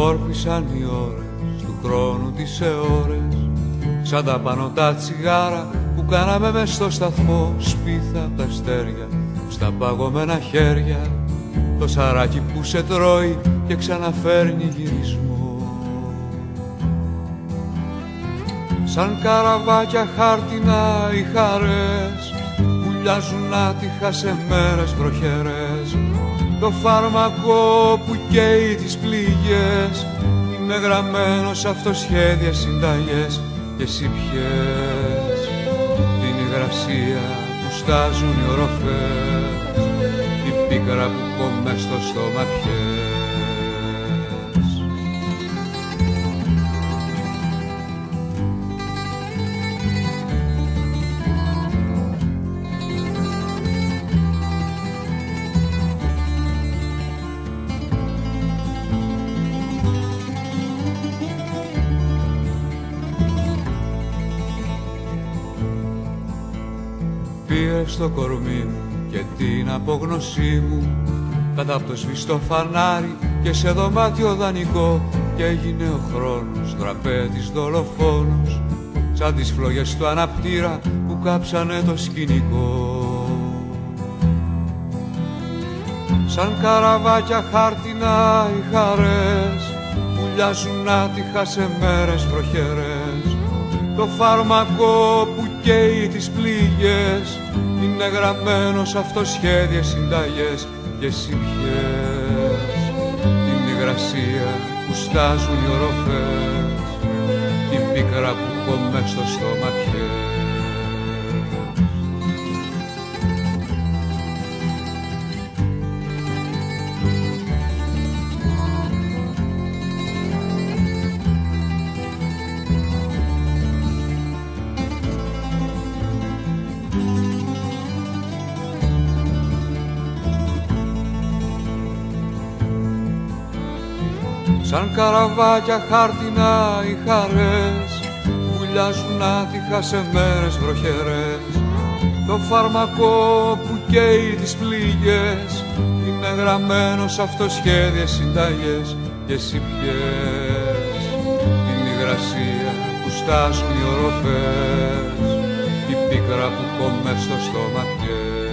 σκόρπισαν οι ώρες του χρόνου τις αιώρες, σαν τα πανωτά τσιγάρα που κάναμε μες στο σταθμό, σπίθα απ' τα αστέρια στα παγωμένα χέρια, το σαράκι που σε τρώει και ξαναφέρνει γυρισμό. Σαν καραβάκια χάρτινα οι χαρές πουλιάζουν άτυχα σε μέρες βροχερές, το φάρμακο που καίει τις πληγές είναι γραμμένο σε αυτοσχέδια συνταγές, και εσύ πιες την υγρασία που στάζουν οι οροφές, η πίκρα που κομμές στο στόμα πιες. Πήρες το κορμί μου και την απόγνωσή μου κάτω από το σβηστό φανάρι και σε δωμάτιο δανεικό, και έγινε ο χρόνος δραπέτης δολοφόνος, σαν τις φλόγες του αναπτήρα που κάψανε το σκηνικό. Σαν καραβάκια χάρτινα οι χαρές πουλιάζουν άτυχα σε μέρες βροχερές, το φάρμακο που καίει τις πληγές είναι γραμμένο σε αυτοσχέδιες συνταγές, και εσύ πιες την υγρασία που στάζουν οι οροφές, την πίκρα που κομμές στο στόμα πιες. Σαν καραβάκια χάρτινα οι χαρές βουλιάζουν άτυχα σε μέρες βροχερές, το φάρμακο που καίει τις πληγές είναι γραμμένο σε αυτοσχέδιες συνταγές, και εσύ πιες την υγρασία που στάζουν οι οροφές, η πίκρα που κομμές στο στόμα πιες.